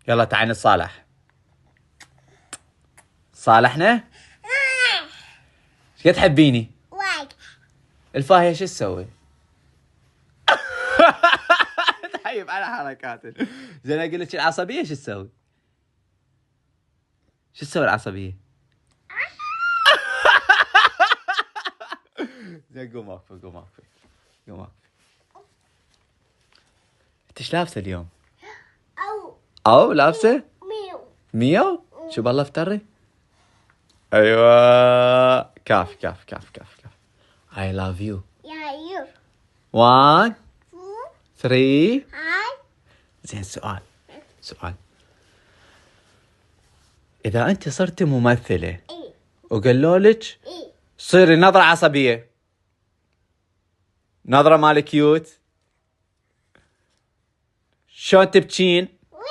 يلا تعالي نتصالح. صالحنا؟ ايش قد تحبيني؟ وايد. الفاهية شو تسوي؟ طيب على حركاتك. زين اقول لك العصبية شو تسوي؟ شو تسوي العصبية؟ زين قوم وقفي قوم وقفي قوم وقفي. انت ايش لابسه اليوم؟ او لابسه؟ ميو؟ شو بالله افتري؟ ايوه كاف كاف كاف كاف كاف. I love you. يا يو. 1 2 3. هاي. زين سؤال. إذا أنت صرتي ممثلة اي وقالوا لك اي صيري نظرة عصبية، نظرة مال كيوت، شلون تبكين؟